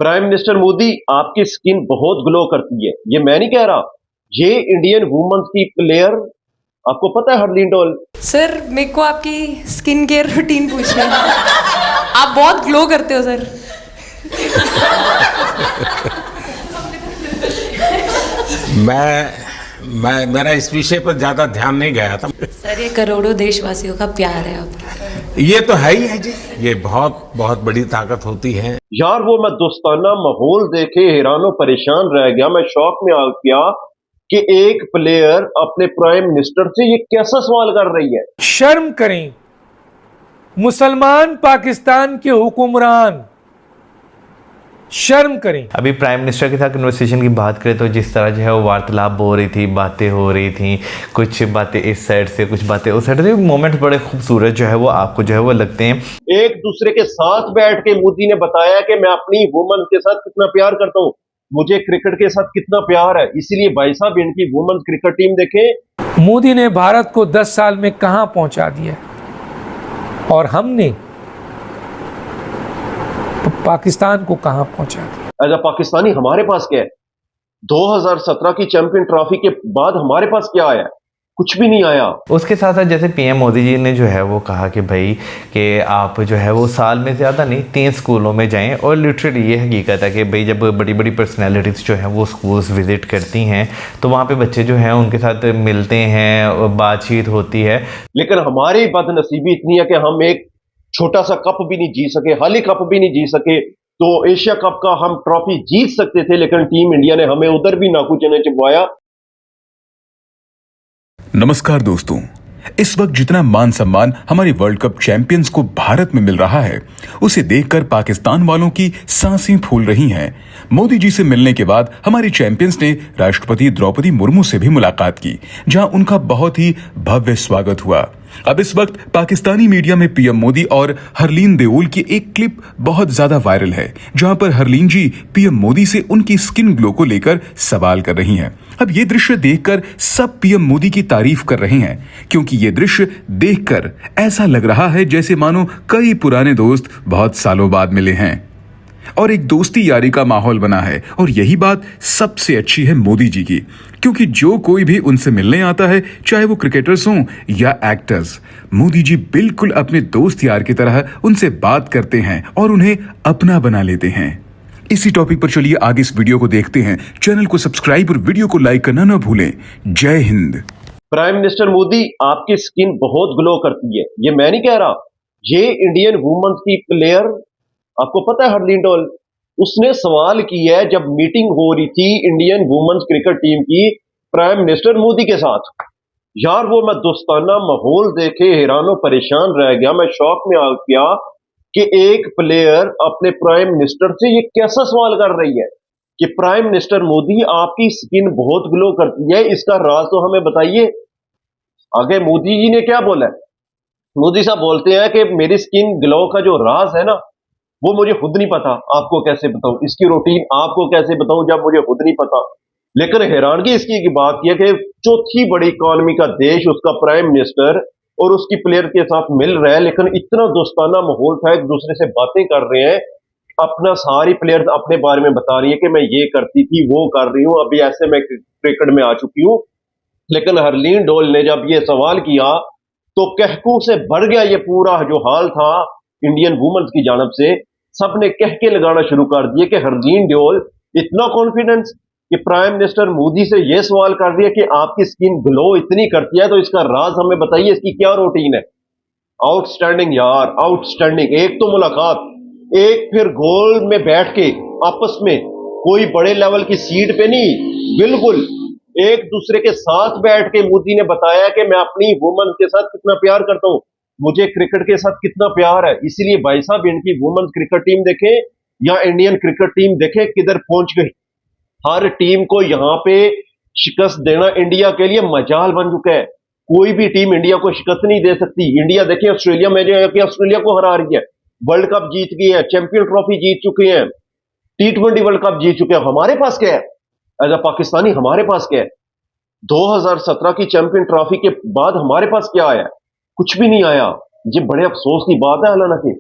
Prime minister Modi, आपकी skin बहुत glow करती है। ये मैं नहीं कह रहा, ये इंडियन वुमेन्स की प्लेयर, आपको पता है हरलीन डोल। सर मेरे को आपकी स्किन केयर रूटीन पूछना है। आप बहुत ग्लो करते हो सर। मेरा इस विषय पर ज्यादा ध्यान नहीं गया था। सर ये करोड़ों देशवासियों का प्यार है आपके। ये तो है ही है जी, ये बहुत बहुत बड़ी ताकत होती है। यार वो मैं दोस्ताना माहौल देखे हैरानो परेशान रह गया, मैं शौक में आ गया कि एक प्लेयर अपने प्राइम मिनिस्टर से ये कैसा सवाल कर रही है। शर्म करें मुसलमान पाकिस्तान के हुक्मरान, शर्म करें। अभी प्राइम मिनिस्टर के साथ कन्वर्सेशन की बात करें तो जिस तरह जो है वो वार्तालाप हो रही थी, बातें हो रही थी, कुछ बातें इस साइड से कुछ बातें उस साइड से, मोमेंट बड़े खूबसूरत जो है वो आपको जो है वो लगते हैं। एक दूसरे के साथ बैठ के मोदी ने बताया कि मैं अपनी वुमेन के साथ कितना प्यार करता हूँ, मुझे क्रिकेट के साथ कितना प्यार है। इसीलिए भाई साहब इनकी वुमेन क्रिकेट टीम देखें। मोदी ने भारत को 10 साल में कहां पहुंचा दिया और हमने पाकिस्तान को कहां पहुंचा दिया। एज अ पाकिस्तानी हमारे पास क्या है? 2017 की चैंपियन ट्रॉफी के बाद हमारे पास क्या आया? कुछ भी नहीं आया। उसके साथ साथ जैसे पीएम मोदी जी ने जो है वो कहा कि भाई कि आप जो है वो साल में ज़्यादा नहीं 3 स्कूलों में जाएं, और लिटरली ये हकीकत है कि भाई जब बड़ी बड़ी पर्सनैलिटीज़ जो हैं वो स्कूल्स विज़िट करती हैं तो वहाँ पे बच्चे जो हैं उनके साथ मिलते हैं, बातचीत होती है। लेकिन हमारी बदनसीबी इतनी है कि हम एक छोटा सा कप भी नहीं जीत सके, हाली कप भी नहीं जीत सके। तो एशिया कप का हम ट्रॉफी जीत सकते थे, लेकिन टीम इंडिया ने हमें उधर भी नाकू चने चिपवाया। नमस्कार दोस्तों, इस वक्त जितना मान सम्मान हमारे वर्ल्ड कप चैंपियंस को भारत में मिल रहा है, उसे देखकर पाकिस्तान वालों की सांसें फूल रही हैं। मोदी जी से मिलने के बाद हमारे चैंपियंस ने राष्ट्रपति द्रौपदी मुर्मू से भी मुलाकात की, जहां उनका बहुत ही भव्य स्वागत हुआ। अब इस वक्त पाकिस्तानी मीडिया में पीएम मोदी और हरलीन देओल की एक क्लिप बहुत ज्यादा वायरल है, जहां पर हरलीन जी पीएम मोदी से उनकी स्किन ग्लो को लेकर सवाल कर रही हैं। अब ये दृश्य देखकर सब पीएम मोदी की तारीफ कर रहे हैं, क्योंकि ये दृश्य देखकर ऐसा लग रहा है जैसे मानो कई पुराने दोस्त बहुत सालों बाद मिले हैं और एक दोस्ती यारी का माहौल बना है। और यही बात सबसे अच्छी है मोदी जी की, क्योंकि जो कोई भी उनसे मिलने आता है, चाहे वो क्रिकेटर्स हों या एक्टर्स, मोदी जी बिल्कुल अपने दोस्त यार की तरह उनसे बात करते हैं और उन्हें अपना बना लेते हैं। इसी टॉपिक पर चलिए आगे इस वीडियो को देखते हैं। चैनल को सब्सक्राइब और वीडियो को लाइक करना ना भूलें। जय हिंद। प्राइम मिनिस्टर मोदी, आपकी स्किन बहुत ग्लो करती है। ये मैं नहीं कह रहा, ये इंडियन वुमेन्स की प्लेयर, आपको पता है हरलीन डोल, उसने सवाल किया है जब मीटिंग हो रही थी इंडियन वुमेन्स क्रिकेट टीम की प्राइम मिनिस्टर मोदी के साथ। यार वो मैं दोस्ताना माहौल देखे हैरानो परेशान रह गया, मैं शौक में आ गया कि एक प्लेयर अपने प्राइम मिनिस्टर से ये कैसा सवाल कर रही है कि प्राइम मिनिस्टर मोदी, आपकी स्किन बहुत ग्लो करती है, इसका राज तो हमें बताइए। आगे मोदी जी ने क्या बोला है? मोदी साहब बोलते हैं कि मेरी स्किन ग्लो का जो राज है ना, वो मुझे खुद नहीं पता, आपको कैसे बताऊं, इसकी रूटीन आपको कैसे बताऊं जब मुझे खुद नहीं पता। लेकिन हैरानगी इसकी की बात यह कि चौथी बड़ी इकॉनमी का देश, उसका प्राइम मिनिस्टर और उसकी प्लेयर के साथ मिल रहा है, लेकिन इतना दोस्ताना माहौल था, एक दूसरे से बातें कर रहे हैं, अपना सारी प्लेयर अपने बारे में बता रही है कि मैं ये करती थी, वो कर रही हूं, अभी ऐसे मैं क्रिकेट में आ चुकी हूं। लेकिन हरलीन डोल ने जब ये सवाल किया तो कहकू से भर गया ये पूरा जो हाल था इंडियन वुमेन्स की जानब से। सबने कहके लगाना शुरू कर दिए कि हरलीन डोल इतना कॉन्फिडेंस कि प्राइम मिनिस्टर मोदी से यह सवाल कर दिया कि आपकी स्किन ग्लो इतनी करती है, तो इसका राज हमें बताइए, इसकी क्या रूटीन है। आउटस्टैंडिंग यार, आउटस्टैंडिंग। एक तो मुलाकात, एक फिर गोल में बैठ के आपस में, कोई बड़े लेवल की सीट पे नहीं, बिल्कुल एक दूसरे के साथ बैठ के मोदी ने बताया कि मैं अपनी वुमेन के साथ कितना प्यार करता हूं, मुझे क्रिकेट के साथ कितना प्यार है। इसीलिए भाई साहब इनकी वुमेन क्रिकेट टीम देखें या इंडियन क्रिकेट टीम देखें किधर पहुंच गई। हर टीम को यहां पे शिकस्त देना इंडिया के लिए मजाल बन चुका है। कोई भी टीम इंडिया को शिकस्त नहीं दे सकती। इंडिया देखिए ऑस्ट्रेलिया में जो है कि ऑस्ट्रेलिया को हरा रही है, वर्ल्ड कप जीत गई है, चैंपियन ट्रॉफी जीत चुके हैं, T20 वर्ल्ड कप जीत चुके हैं। हमारे पास क्या है? एज अ पाकिस्तानी हमारे पास क्या है? 2017 की चैंपियन ट्रॉफी के बाद हमारे पास क्या आया? कुछ भी नहीं आया। ये बड़े अफसोस की बात है, हालांकि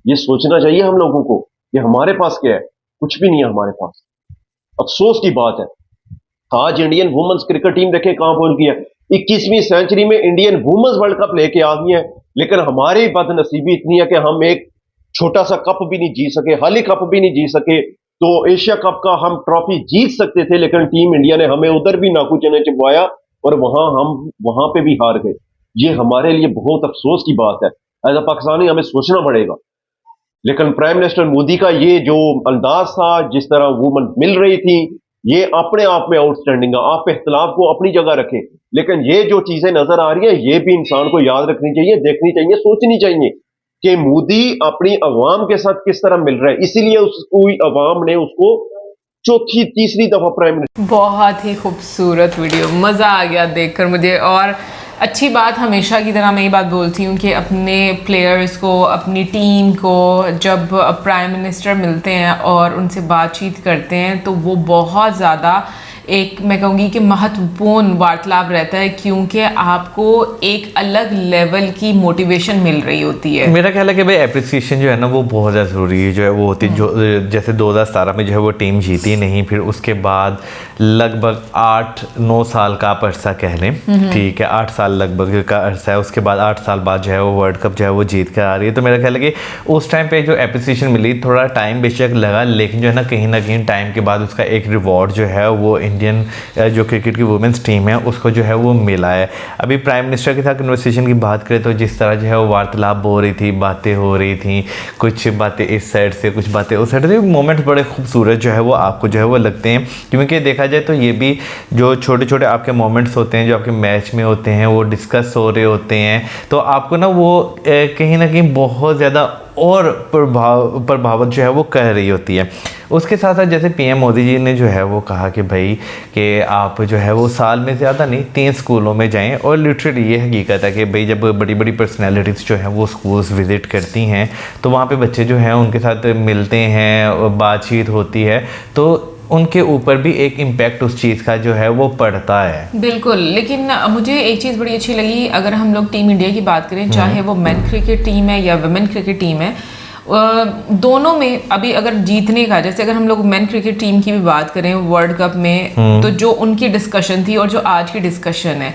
ये सोचना चाहिए हम लोगों को कि हमारे पास क्या है। कुछ भी नहीं है हमारे पास। अफसोस की बात है। आज इंडियन वुमेन्स क्रिकेट टीम देखे कहां पहुंच गई है। 21वीं सेंचुरी में इंडियन वुमेन्स वर्ल्ड कप लेके आ गई है, लेकिन हमारी बदनसीबी इतनी है कि हम एक छोटा सा कप भी नहीं जीत सके, हाली कप भी नहीं जीत सके। तो एशिया कप का हम ट्रॉफी जीत सकते थे, लेकिन टीम इंडिया ने हमें उधर भी नाकू चने चिपवाया और वहां पे भी हार गए। ये हमारे लिए बहुत अफसोस की बात है। एज अ पाकिस्तानी हमें सोचना पड़ेगा। लेकिन प्राइम मिनिस्टर मोदी का ये जो अंदाज था, जिस तरह वुमेन मिल रही थी, ये अपने आप में आउटस्टैंडिंग है। आप इख्तलाफ को अपनी जगह रखें, लेकिन ये जो चीजें नजर आ रही हैं, ये भी इंसान को याद रखनी चाहिए, देखनी चाहिए, सोचनी चाहिए कि मोदी अपनी अवाम के साथ किस तरह मिल रहा है। इसीलिए उसको अवाम ने उसको चौथी तीसरी दफा प्राइम मिनिस्टर। बहुत ही खूबसूरत वीडियो, मज़ा आ गया देखकर मुझे। और अच्छी बात, हमेशा की तरह मैं ये बात बोलती हूँ कि अपने प्लेयर्स को, अपनी टीम को जब प्राइम मिनिस्टर मिलते हैं और उनसे बातचीत करते हैं तो वो बहुत ज़्यादा एक, मैं कहूँगी कि महत्वपूर्ण वार्तालाप रहता है, क्योंकि आपको एक अलग लेवल की मोटिवेशन मिल रही होती है। मेरा ख्याल है कि भाई एप्रिसिएशन जो है ना वो बहुत ज़्यादा ज़रूरी है, जो है वो होती है। जो जैसे 2017 में जो है वो टीम जीती नहीं, फिर उसके बाद लगभग 8-9 साल का आप अरसा कह लें, ठीक है, 8 साल लगभग का अरसा है। उसके बाद 8 साल बाद जो है वो वर्ल्ड कप जो है वो जीत कर आ रही है। तो मेरा ख्याल है कि उस टाइम पे जो एप्रिसिएशन मिली, थोड़ा टाइम बेशक लगा, लेकिन जो है ना कहीं टाइम के बाद उसका एक रिवॉर्ड जो है वो इंडियन जो क्रिकेट की वुमेंस टीम है उसको जो है वो मिला है। अभी प्राइम मिनिस्टर के साथ कन्वर्सेशन की बात करें तो जिस तरह जो है वो वार्तालाप हो रही थी, बातें हो रही थी, कुछ बातें इस साइड से, कुछ बातें उस साइड से, मोमेंट्स बड़े खूबसूरत जो है वो आपको जो है वो लगते हैं। क्योंकि देखा जाए तो ये भी जो छोटे छोटे आपके मोमेंट्स होते हैं जो आपके मैच में होते हैं, वो डिस्कस हो रहे होते हैं, तो आपको ना वो कहीं ना कहीं बहुत ज़्यादा और प्रभावित जो है वो कर रही होती है। उसके साथ साथ जैसे पीएम मोदी जी ने जो है वो कहा कि भाई कि आप जो है वो साल में ज़्यादा नहीं 3 स्कूलों में जाएं, और लिटरली ये हकीकत है कि भाई जब बड़ी बड़ी पर्सनैलिटीज़ जो हैं वो स्कूल्स विज़िट करती हैं तो वहाँ पे बच्चे जो हैं उनके साथ मिलते हैं, बातचीत होती है, तो उनके ऊपर भी एक इम्पैक्ट उस चीज़ का जो है वो पड़ता है। बिल्कुल। लेकिन मुझे एक चीज़ बड़ी अच्छी लगी, अगर हम लोग टीम इंडिया की बात करें, चाहे वो मेन क्रिकेट टीम है या वुमेन क्रिकेट टीम है, दोनों में अभी अगर जीतने का, जैसे अगर हम लोग मेन क्रिकेट टीम की भी बात करें वर्ल्ड कप में, तो जो उनकी डिस्कशन थी और जो आज की डिस्कशन है,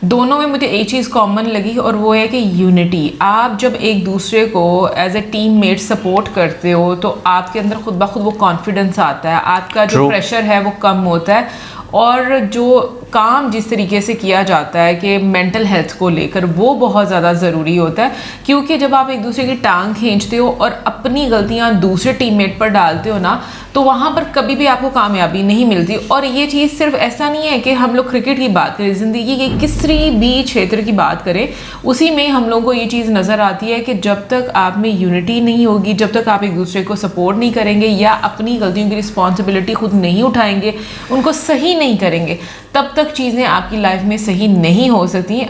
दोनों में मुझे एक चीज़ कॉमन लगी और वो है कि यूनिटी। आप जब एक दूसरे को as a teammate support करते हो तो आपके अंदर खुद ब खुद वो कॉन्फिडेंस आता है, आपका जो प्रेशर है वो कम होता है, और जो काम जिस तरीके से किया जाता है कि मेंटल हेल्थ को लेकर, वो बहुत ज़्यादा ज़रूरी होता है। क्योंकि जब आप एक दूसरे की टांग खींचते हो और अपनी गलतियां दूसरे टीममेट पर डालते हो ना, तो वहाँ पर कभी भी आपको कामयाबी नहीं मिलती। और ये चीज़ सिर्फ ऐसा नहीं है कि हम लोग क्रिकेट की बात करें, ज़िंदगी के किसी भी क्षेत्र की बात करें, उसी में हम लोगों को ये चीज़ नज़र आती है कि जब तक आप में यूनिटी नहीं होगी, जब तक आप एक दूसरे को सपोर्ट नहीं करेंगे या अपनी गलतियों की रिस्पॉन्सिबिलिटी खुद नहीं उठाएंगे, उनको सही नहीं करेंगे, तब तक चीज़ें आपकी लाइफ में सही नहीं हो सकती।